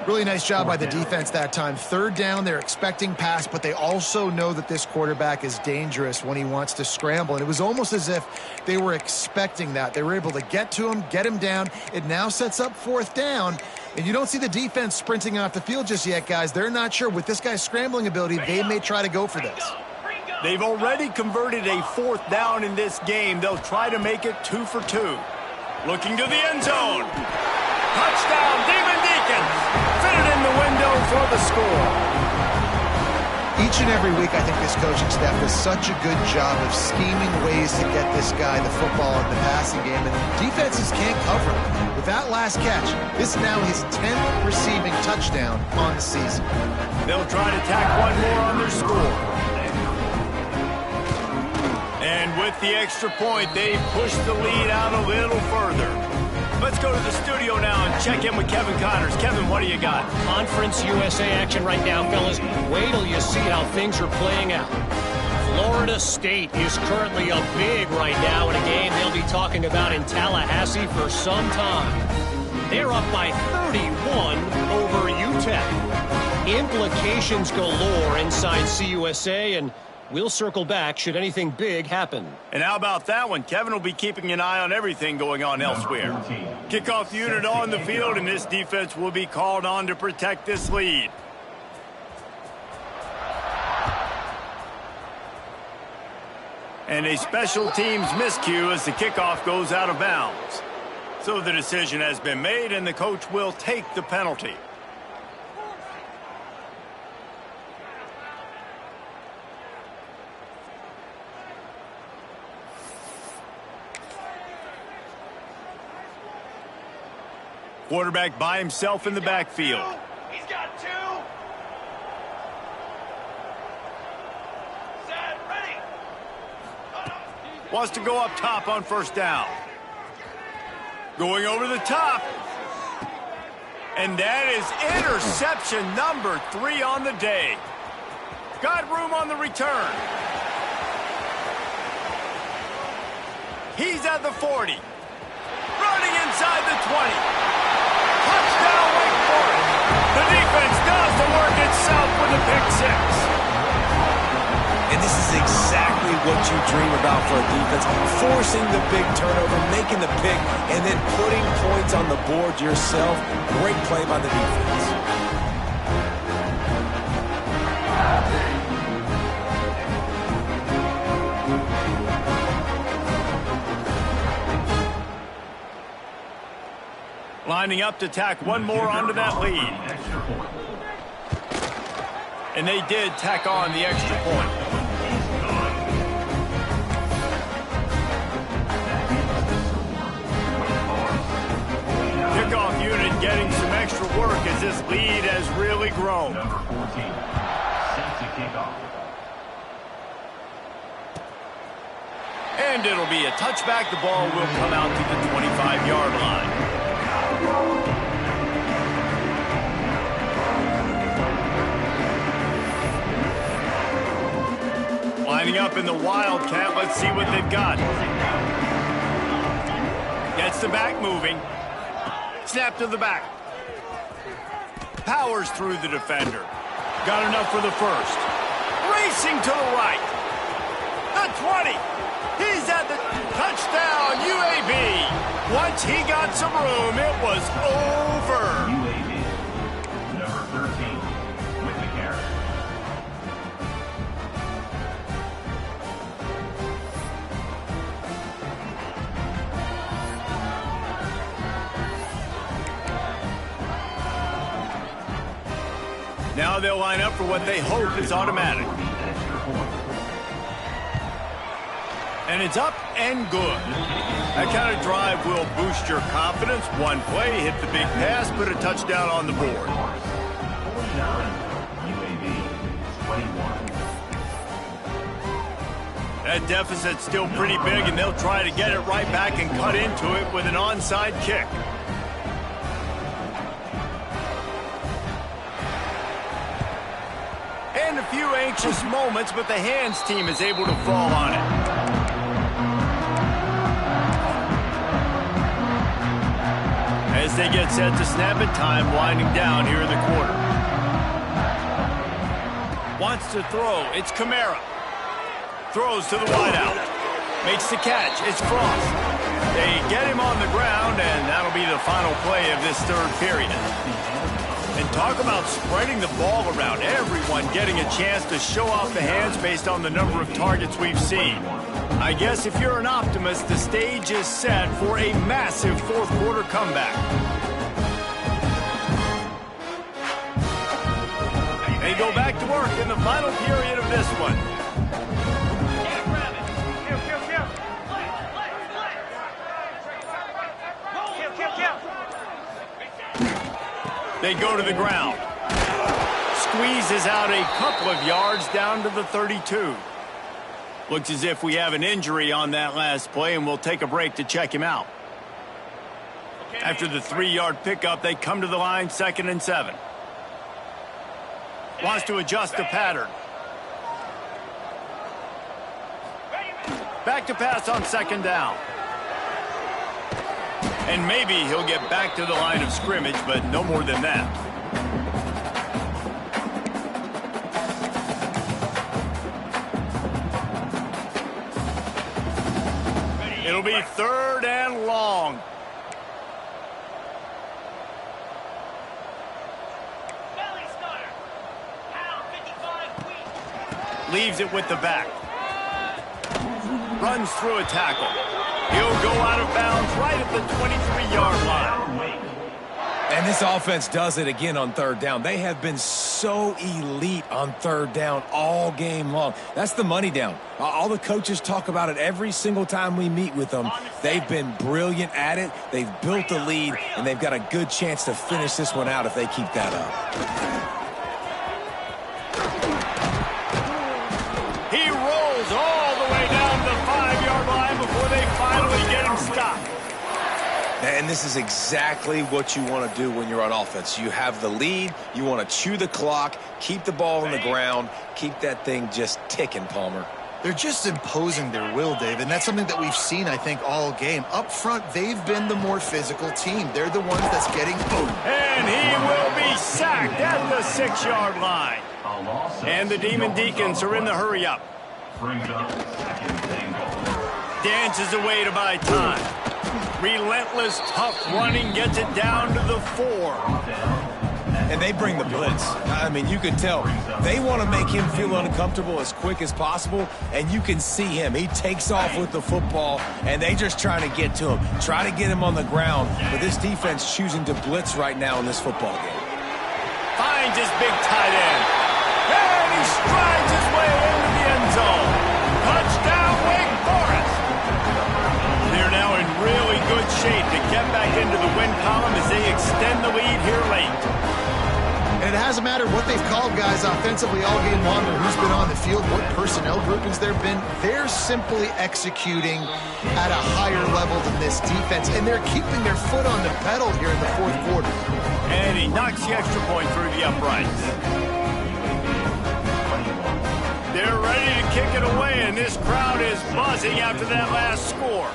[SPEAKER 2] Really nice job by the defense that time. 3rd down, they're expecting pass, but they also know that this quarterback is dangerous when he wants to scramble. And it was almost as if they were expecting that. They were able to get to him, get him down. It now sets up 4th down. And you don't see the defense sprinting off the field just yet, guys. They're not sure. With this guy's scrambling ability, they may try to go for this.
[SPEAKER 1] They've already converted a 4th down in this game. They'll try to make it 2 for 2. Looking to the end zone. Touchdown, Demon Deacons. Fitted in the window for the score.
[SPEAKER 2] Each and every week, I think this coaching staff does such a good job of scheming ways to get this guy the football in the passing game, and defenses can't cover him. With that last catch, this is now his 10th receiving touchdown on the season.
[SPEAKER 1] They'll try to tack one more on their score. And with the extra point, they push the lead out a little further. Let's go to the studio now and check in with Kevin Connors. Kevin, what do you got?
[SPEAKER 5] Conference USA action right now, fellas. Wait till you see how things are playing out. Florida State is currently up big right now in a game they'll be talking about in Tallahassee for some time. They're up by 31 over UTEP. Implications galore inside CUSA, and we'll circle back should anything big happen.
[SPEAKER 1] And how about that one? Kevin will be keeping an eye on everything going on elsewhere. Kickoff unit on the field, and this defense will be called on to protect this lead. And a special teams miscue as the kickoff goes out of bounds. So the decision has been made, and the coach will take the penalty. Quarterback by himself in the backfield.
[SPEAKER 6] He's got 2. Set, ready.
[SPEAKER 1] Wants to go up top on 1st down. Going over the top. And that is interception number 3 on the day. Got room on the return. He's at the 40. Running inside the 20. Touchdown, Wakeforest. The defense does the work itself with a pick 6.
[SPEAKER 3] And this is exactly what you dream about for a defense. Forcing the big turnover, making the pick, and then putting points on the board yourself. Great play by the defense.
[SPEAKER 1] Lining up to tack one more onto that lead. And they did tack on the extra point. Kickoff unit getting some extra work as this lead has really grown.
[SPEAKER 4] Number 14, set to kick off.
[SPEAKER 1] And it'll be a touchback. The ball will come out to the 25-yard line. Lining up in the Wildcat. Let's see what they've got. Gets the back moving. Snap to the back. Powers through the defender. Got enough for the first. Racing to the right. The 20. He's at the touchdown, UAB. Once he got some room, it was over.
[SPEAKER 4] UAB, number 13, with the carry.
[SPEAKER 1] Now they'll line up for what they hope is automatic. And it's up and good. That kind of drive will boost your confidence. One play, hit the big pass, put a touchdown on the board.
[SPEAKER 4] 49, UAB 21.
[SPEAKER 1] That deficit's still pretty big, and they'll try to get it right back and cut into it with an onside kick. And a few anxious moments, but the hands team is able to fall on it. As they get set to snap it, time winding down here in the quarter. Wants to throw. It's Kamara. Throws to the wideout. Makes the catch. It's Frost. They get him on the ground, and that'll be the final play of this third period. And talk about spreading the ball around. Everyone getting a chance to show off the hands based on the number of targets we've seen. I guess if you're an optimist, the stage is set for a massive fourth quarter comeback. They go back to work in the final period of this one. They go to the ground. Squeezes out a couple of yards down to the 32. Looks as if we have an injury on that last play, and we'll take a break to check him out. After the 3-yard pickup, they come to the line, 2nd and 7. Wants to adjust the pattern. Back to pass on 2nd down. And maybe he'll get back to the line of scrimmage, but no more than that. It'll be 3rd and long. Leaves it with the back. Runs through a tackle. He'll go out of bounds right at the 23-yard line.
[SPEAKER 3] And this offense does it again on 3rd down. They have been so elite on 3rd down all game long. That's the money down. All the coaches talk about it every single time we meet with them. They've been brilliant at it. They've built the lead, and they've got a good chance to finish this one out if they keep that up.
[SPEAKER 1] He rolls all the way down the 5-yard line before they finally get him stopped.
[SPEAKER 3] And this is exactly what you want to do when you're on offense. You have the lead. You want to chew the clock, keep the ball on the ground, keep that thing just ticking, Palmer.
[SPEAKER 2] They're just imposing their will, Dave, and that's something that we've seen, I think, all game. Up front, they've been the more physical team. They're the ones that's getting boom.
[SPEAKER 1] And he will be sacked at the 6-yard line. And the Demon Deacons are in the hurry-up. Dances away to buy time. Relentless, tough running gets it down to the 4.
[SPEAKER 3] And they bring the blitz. I mean, you can tell they want to make him feel uncomfortable as quick as possible, and you can see him. He takes off with the football, and they just trying to get to him, try to get him on the ground. But this defense choosing to blitz right now in this football game.
[SPEAKER 1] Finds his big tight end. And he strides his way into the end zone. Touchdown, Wake Forest. They're now in really good shape to get back into the win column as they extend the lead here late.
[SPEAKER 2] And it hasn't mattered what they've called, guys, offensively all game long, or who's been on the field, what personnel groupings there have been. They're simply executing at a higher level than this defense, and they're keeping their foot on the pedal here in the 4th quarter.
[SPEAKER 1] And he knocks the extra point through the uprights. They're ready to kick it away, and this crowd is buzzing after that last score.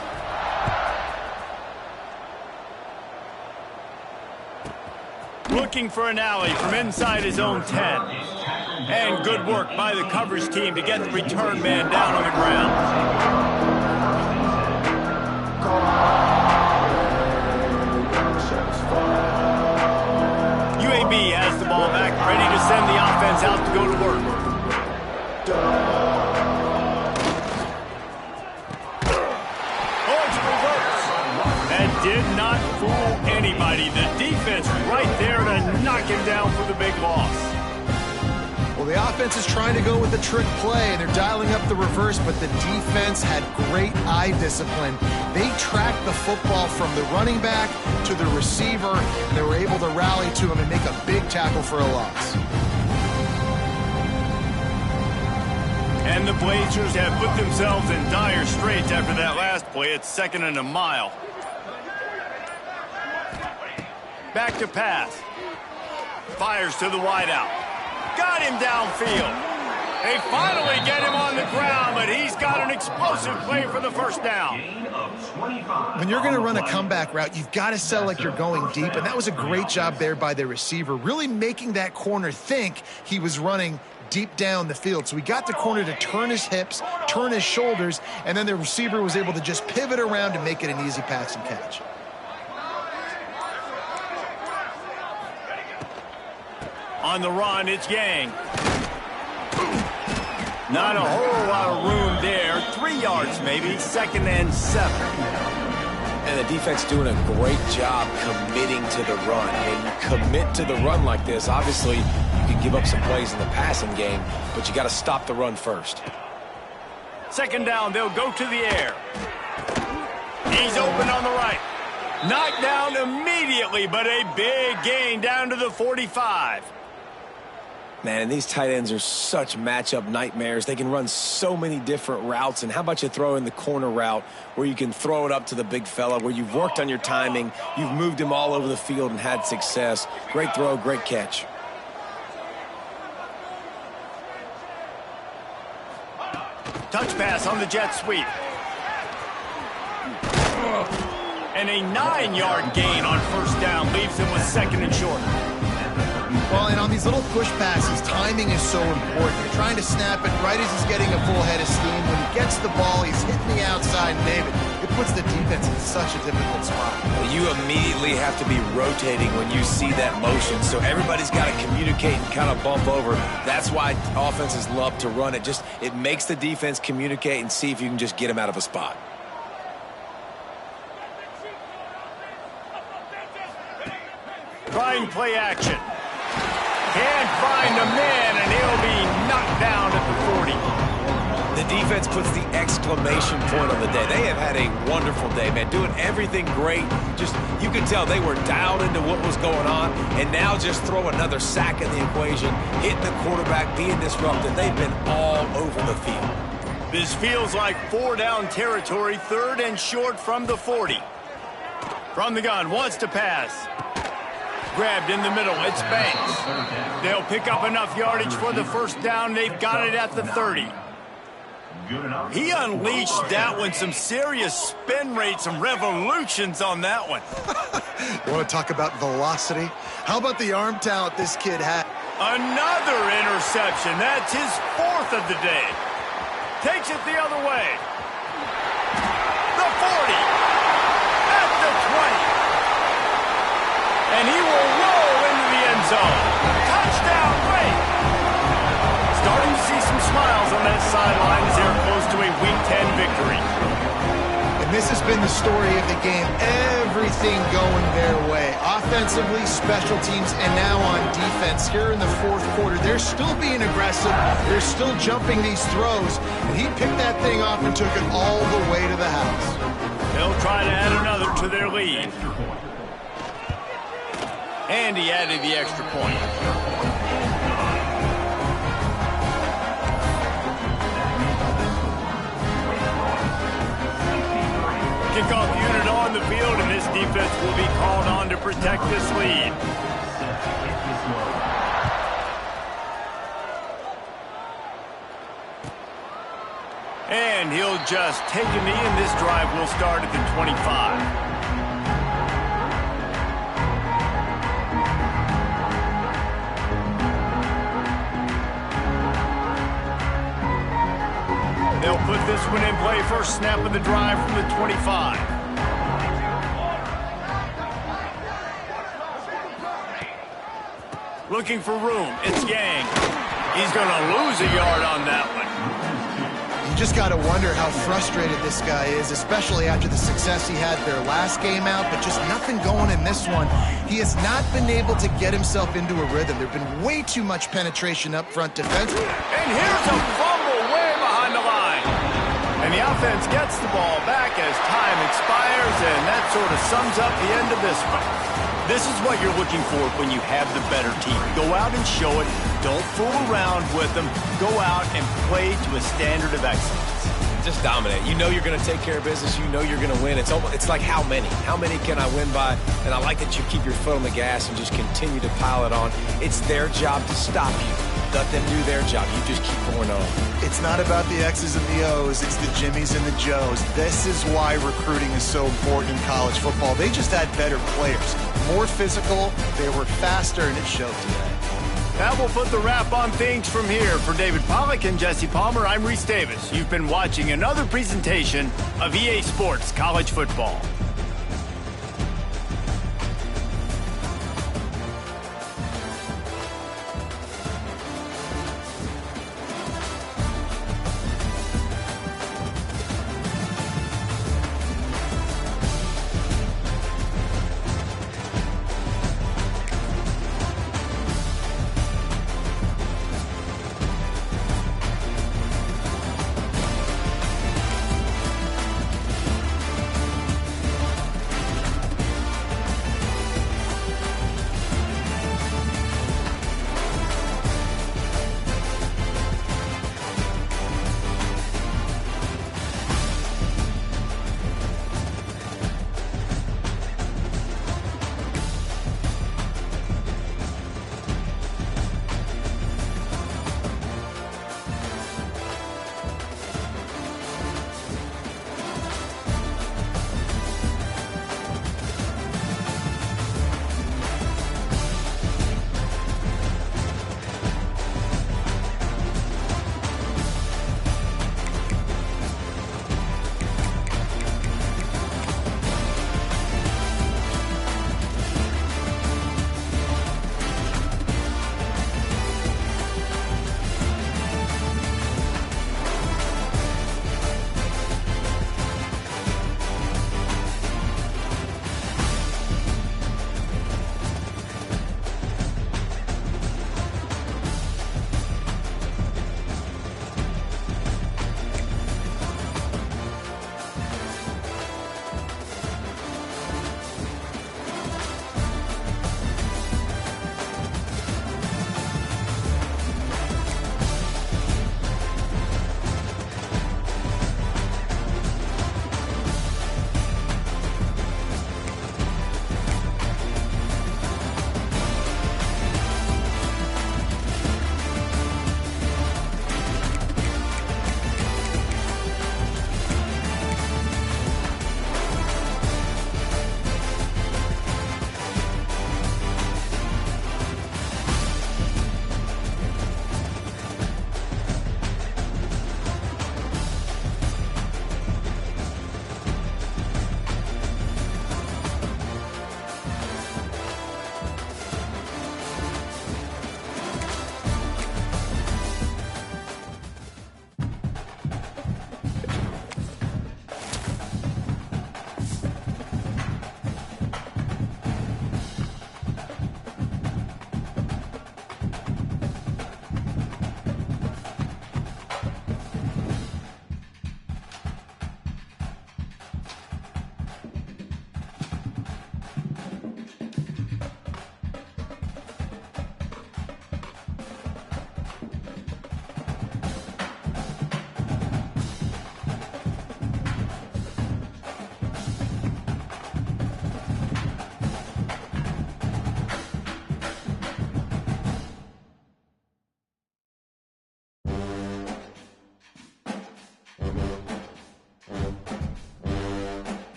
[SPEAKER 1] Looking for an alley from inside his own 10. And good work by the coverage team to get the return man down on the ground. UAB has the ball back, ready to send the offense out to go to work. Oh, it's reverse. That did not fool anybody. The defense right there to knock him down for the big loss.
[SPEAKER 2] Well, the offense is trying to go with the trick play, and they're dialing up the reverse, but the defense had great eye discipline. They tracked the football from the running back to the receiver, and they were able to rally to him and make a big tackle for a loss.
[SPEAKER 1] And the Blazers have put themselves in dire straits after that last play. It's 2nd and a mile. Back to pass. Fires to the wideout. Got him downfield. They finally get him on the ground, but he's got an explosive play for the first down.
[SPEAKER 2] When you're going to run a comeback route, you've got to sell like you're going deep, and that was a great job there by the receiver, really making that corner think he was running deep down the field. So he got the corner to turn his hips, turn his shoulders, and then the receiver was able to just pivot around and make it an easy pass and catch.
[SPEAKER 1] On the run, it's Yang. Not a whole lot of room there. 3 yards maybe, 2nd and 7.
[SPEAKER 3] And the defense doing a great job committing to the run. And you commit to the run like this, obviously you can give up some plays in the passing game, but you got to stop the run first.
[SPEAKER 1] 2nd down, they'll go to the air. He's open on the right. Knocked down immediately, but a big gain down to the 45.
[SPEAKER 3] Man, and these tight ends are such matchup nightmares. They can run so many different routes. And how about you throw in the corner route where you can throw it up to the big fella, where you've worked on your timing, you've moved him all over the field and had success. Great throw, great catch.
[SPEAKER 1] Touch pass on the jet sweep. And a 9-yard gain on 1st down leaves him with 2nd and short.
[SPEAKER 2] Well, and on these little push passes, timing is so important. You're trying to snap it right as he's getting a full head of steam. When he gets the ball, he's hitting the outside, and David, it puts the defense in such a difficult spot.
[SPEAKER 3] You immediately have to be rotating when you see that motion, so everybody's got to communicate and kind of bump over. That's why offenses love to run it. It makes the defense communicate and see if you can just get him out of a spot.
[SPEAKER 1] Trying play action. Can't find a man, and he'll be knocked down at the 40.
[SPEAKER 3] The defense puts the exclamation point on the day. They have had a wonderful day, man, doing everything great. Just, you could tell they were dialed into what was going on, and now just throw another sack in the equation, hitting the quarterback, being disrupted. They've been all over the field.
[SPEAKER 1] This feels like 4-down territory, 3rd and short from the 40. From the gun, wants to pass. Grabbed in the middle, it's Banks. They'll pick up enough yardage for the 1st down. They've got it at the 30. He unleashed that one, some serious spin rate, some revolutions on that one.
[SPEAKER 2] You want to talk about velocity? How about the arm talent this kid had?
[SPEAKER 1] Another interception. That's his 4th of the day. Takes it the other way. The 40. At the 20. And he will roll into the end zone. Touchdown, Wake! Starting to see some smiles on that sideline as they're close to a Week 10 victory.
[SPEAKER 2] And this has been the story of the game. Everything going their way. Offensively, special teams, and now on defense. Here in the 4th quarter, they're still being aggressive. They're still jumping these throws. And he picked that thing off and took it all the way to the house.
[SPEAKER 1] They'll try to add another to their lead. And he added the extra point. Kickoff unit on the field, and this defense will be called on to protect this lead. And he'll just take a knee, and this drive will start at the 25. They'll put this one in play. First snap of the drive from the 25. Looking for room. It's Yang. He's going to lose a yard on that one.
[SPEAKER 2] You just got to wonder how frustrated this guy is, especially after the success he had their last game out, but just nothing going in this one. He has not been able to get himself into a rhythm. There's been way too much penetration up front defensively.
[SPEAKER 1] And here's a fumble way behind the line. And the offense gets the ball back as time expires, and that sort of sums up the end of this one. This is what you're looking for when you have the better team. Go out and show it. Don't fool around with them. Go out and play to a standard of excellence.
[SPEAKER 3] Just dominate. You know you're going to take care of business. You know you're going to win. It's like how many? How many can I win by? And I like that you keep your foot on the gas and just continue to pile it on. It's their job to stop you. Let them do their job. You just keep going on.
[SPEAKER 2] It's not about the X's and the O's. It's the Jimmies and the Joes. This is why recruiting is so important in college football. They just had better players. More physical. They were faster, and it showed today.
[SPEAKER 1] That will put the wrap on things from here. For David Pollack and Jesse Palmer, I'm Reese Davis. You've been watching another presentation of EA Sports College Football.